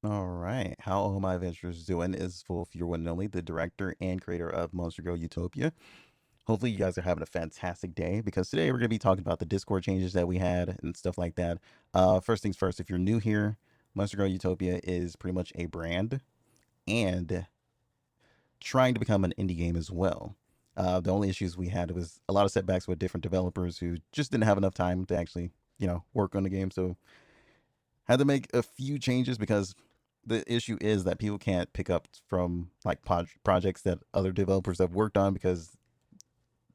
All right. How are my adventurers doing? Is Wolf, your one and only, the director and creator of Monster Girl Utopia. Hopefully, you guys are having a fantastic day because today we're going to be talking about the Discord changes that we had and stuff like that. First things first, if you're new here, Monster Girl Utopia is pretty much a brand and trying to become an indie game as well. The only issues we had was a lot of setbacks with different developers who just didn't have enough time to actually, work on the game. So had to make a few changes because the issue is that people can't pick up from like projects that other developers have worked on because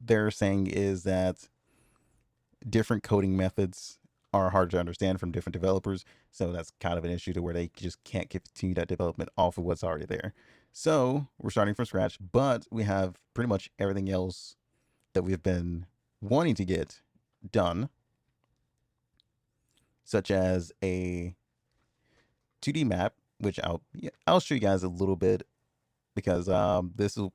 they're saying is that different coding methods are hard to understand from different developers. So that's kind of an issue to where they just can't continue that development off of what's already there. So we're starting from scratch, but we have pretty much everything else that we've been wanting to get done, such as a 2D map, which I'll show you guys a little bit because this will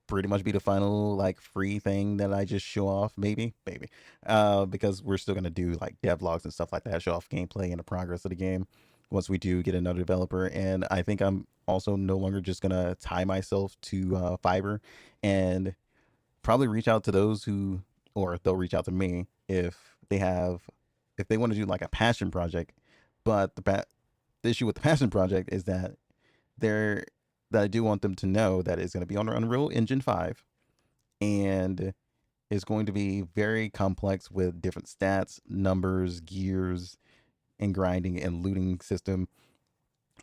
pretty much be the final like free thing that I just show off, maybe, because we're still gonna do like devlogs and stuff like that, show off gameplay and the progress of the game once we do get another developer. And I think I'm also no longer just gonna tie myself to Fiverr and probably reach out to those who, or they'll reach out to me if they want to do like a passion project. But the issue with the passion project is that they're that I do want them to know that it's going to be on Unreal Engine 5 and it's going to be very complex with different stats, numbers, gears, and grinding and looting system.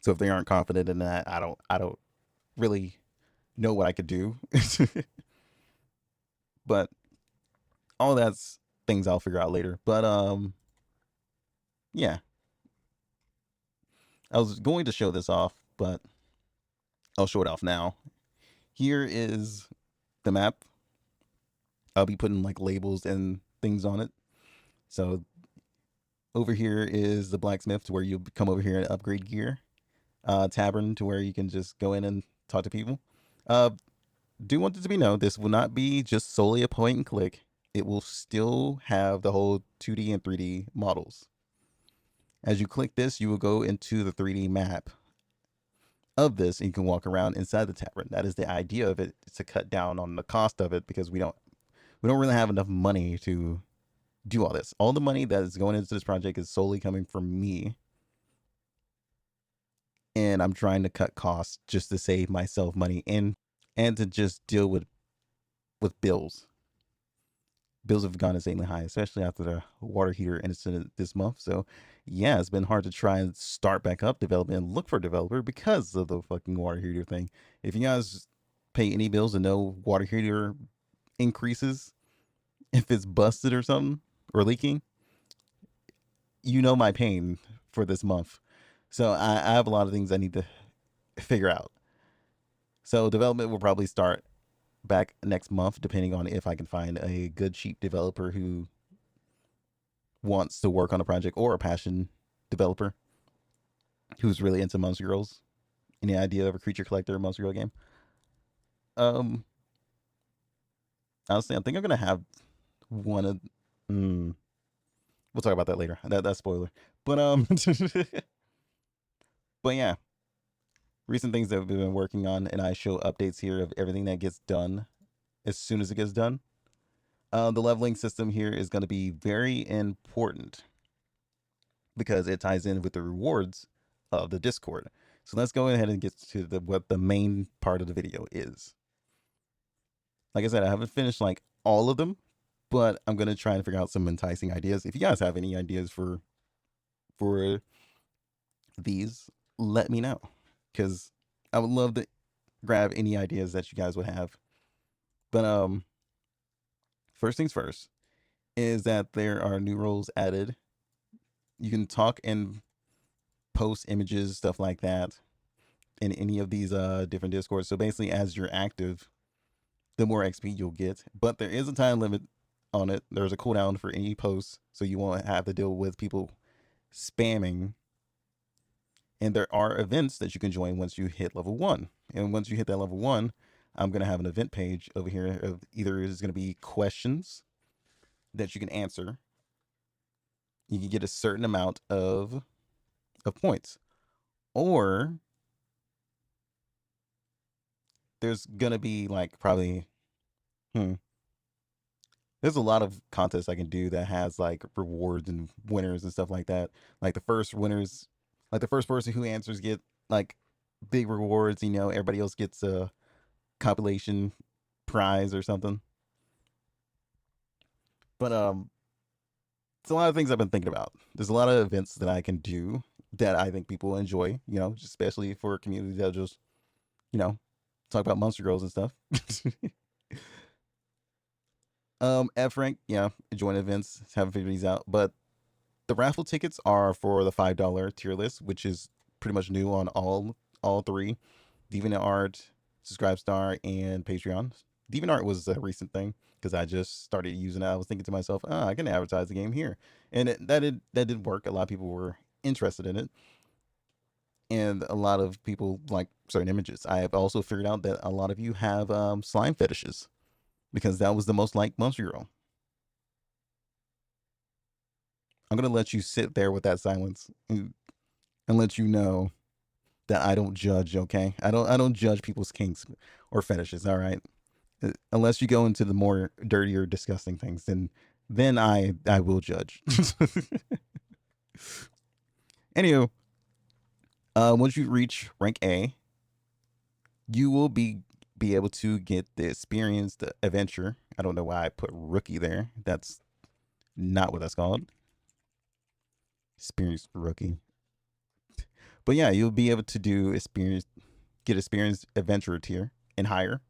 So if they aren't confident in that, I don't really know what I could do. But all that's things I'll figure out later. But yeah, I was going to show this off, but I'll show it off now. Here is the map. I'll be putting like labels and things on it. So over here is the blacksmith to where you come over here and upgrade gear. Tavern to where you can just go in and talk to people. Uh, do want it to be known this will not be just solely a point and click. It will still have the whole 2D and 3D models. As you click this, you will go into the 3D map of this and you can walk around inside the tavern. That is the idea of it, to cut down on the cost of it because we don't really have enough money to do all this. All the money that is going into this project is solely coming from me, and I'm trying to cut costs just to save myself money and to just deal with bills. Bills have gone insanely high, especially after the water heater incident this month. So, yeah, it's been hard to try and start back up development and look for a developer because of the fucking water heater thing. If you guys pay any bills and know water heater increases, if it's busted or something or leaking, you know my pain for this month. So I have a lot of things I need to figure out. So development will probably start back next month, depending on if I can find a good cheap developer who wants to work on a project or a passion developer who's really into Monster Girls. Any idea of a creature collector Monster Girl game? Um, Honestly, I think I'm gonna have one of. Mm, we'll talk about that later. That's spoiler. But but yeah, recent things that we've been working on, and I show updates here of everything that gets done as soon as it gets done. The leveling system here is going to be very important because it ties in with the rewards of the Discord. So let's go ahead and get to what the main part of the video is. Like I said, I haven't finished like all of them, but I'm gonna try and figure out some enticing ideas. If you guys have any ideas for these, let me know because I would love to grab any ideas that you guys would have. But first things first is that there are new roles added. You can talk and post images, stuff like that, in any of these different discords. So basically, as you're active, the more XP you'll get. But there is a time limit on it. There's a cooldown for any posts, so you won't have to deal with people spamming. And there are events that you can join once you hit level 1. And once you hit that level 1, I'm going to have an event page over here of either is going to be questions that you can answer. You can get a certain amount of points, Or there's gonna be like probably hmm, there's a lot of contests I can do that has like rewards and winners and stuff like that. Like the first winners, like the first person who answers get like big rewards. Everybody else gets a compilation prize or something. But it's a lot of things I've been thinking about. There's a lot of events that I can do that I think people enjoy. Especially for a community that just you know talk about monster girls and stuff. F rank, join events, have figures out. But the raffle tickets are for the $5 tier list, which is pretty much new on all three: DeviantArt, Subscribestar, and Patreon. DeviantArt was a recent thing because I just started using it. I was thinking to myself, I can advertise the game here, and that did work. A lot of people were interested in it, and a lot of people like certain images. I have also figured out that a lot of you have slime fetishes because that was the most liked Monster Girl. I'm gonna let you sit there with that silence and let you know that I don't judge. Okay, I don't judge people's kinks or fetishes. All right, unless you go into the more dirtier, disgusting things, then I will judge. Anywho, once you reach rank A, you will be able to get the experienced adventure. I don't know why I put rookie there. That's not what that's called. Experienced rookie. But yeah, you'll be able to get experienced adventurer tier and higher.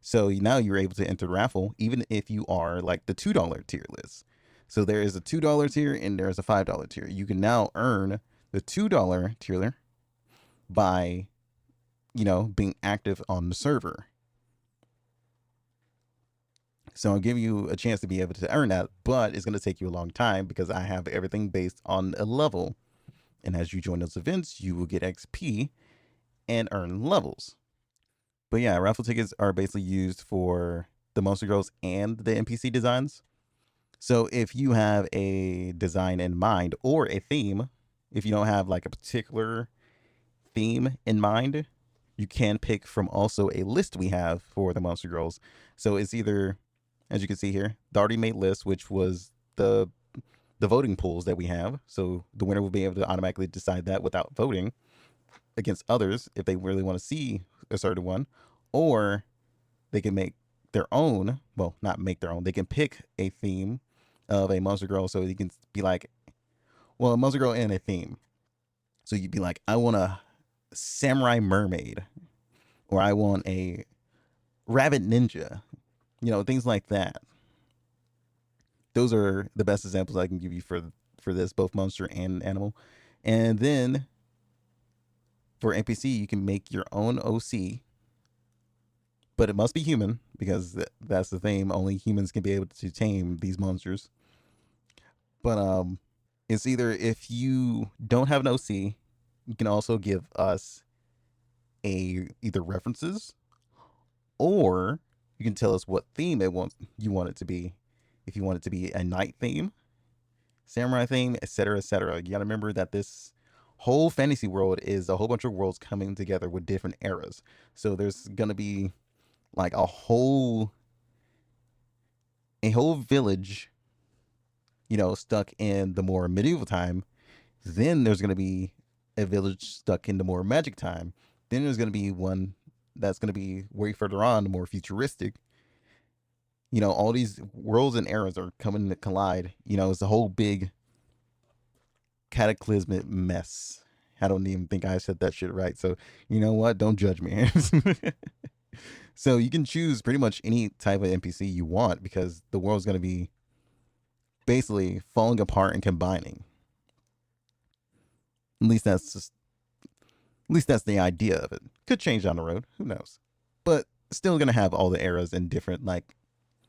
So now you're able to enter the raffle, even if you are like the $2 tier list. So there is a $2 tier and there's a $5 tier. You can now earn the $2 tier by, being active on the server. So I'll give you a chance to be able to earn that, but it's going to take you a long time because I have everything based on a level. And as you join those events, you will get XP and earn levels. But yeah, raffle tickets are basically used for the Monster Girls and the NPC designs. So if you have a design in mind or a theme, if you don't have like a particular theme in mind, you can pick from also a list we have for the Monster Girls. So it's either, as you can see here, the already made list, which was the voting pools that we have. So the winner will be able to automatically decide that without voting against others if they really want to see a certain one, or they can make their own. Well, not make their own. They can pick a theme of a Monster Girl. So you can be like, well, a Monster Girl and a theme. So you'd be like, I want a samurai mermaid, or I want a rabbit ninja. Things like that. Those are the best examples I can give you for this, both monster and animal. And then for NPC, you can make your own OC, but it must be human because that's the thing. Only humans can be able to tame these monsters. But it's either if you don't have an OC, you can also give us a either references or you can tell us what theme you want it to be. If you want it to be a night theme, samurai theme, etc., etc. You got to remember that this whole fantasy world is a whole bunch of worlds coming together with different eras. So there's gonna be like a whole village, stuck in the more medieval time. Then there's gonna be a village stuck in the more magic time. Then there's gonna be one that's gonna be way further on, the more futuristic. All these worlds and eras are coming to collide. It's a whole big cataclysmic mess. I don't even think I said that shit right. So you know what? Don't judge me. So you can choose pretty much any type of NPC you want because the world's going to be basically falling apart and combining. At least that's the idea of it. Could change down the road. Who knows? But still going to have all the eras and different like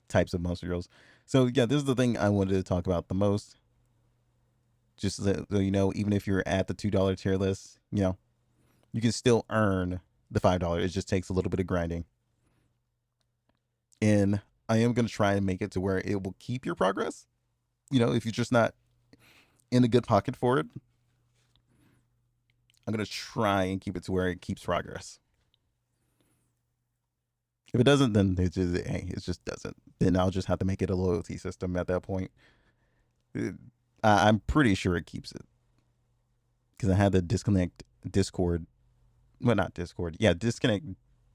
types of monster girls. So yeah, this is the thing I wanted to talk about the most. Just so even if you're at the $2 tier list, you can still earn the $5. It just takes a little bit of grinding. And I am going to try and make it to where it will keep your progress. If you're just not in a good pocket for it, I'm going to try and keep it to where it keeps progress. If it doesn't, then it just doesn't. Then I'll just have to make it a loyalty system at that point. I'm pretty sure it keeps it because I had to disconnect Discord. Well, not Discord. Yeah, disconnect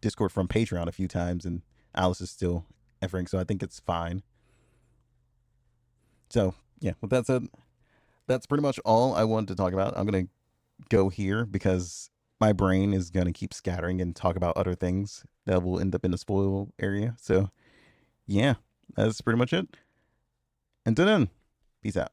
Discord from Patreon a few times, and Alice is still effing. So I think it's fine. So yeah, with that said, that's pretty much all I wanted to talk about. I'm gonna go here because my brain is gonna keep scattering and talk about other things that will end up in the spoil area. So yeah, that's pretty much it. Until then, peace out.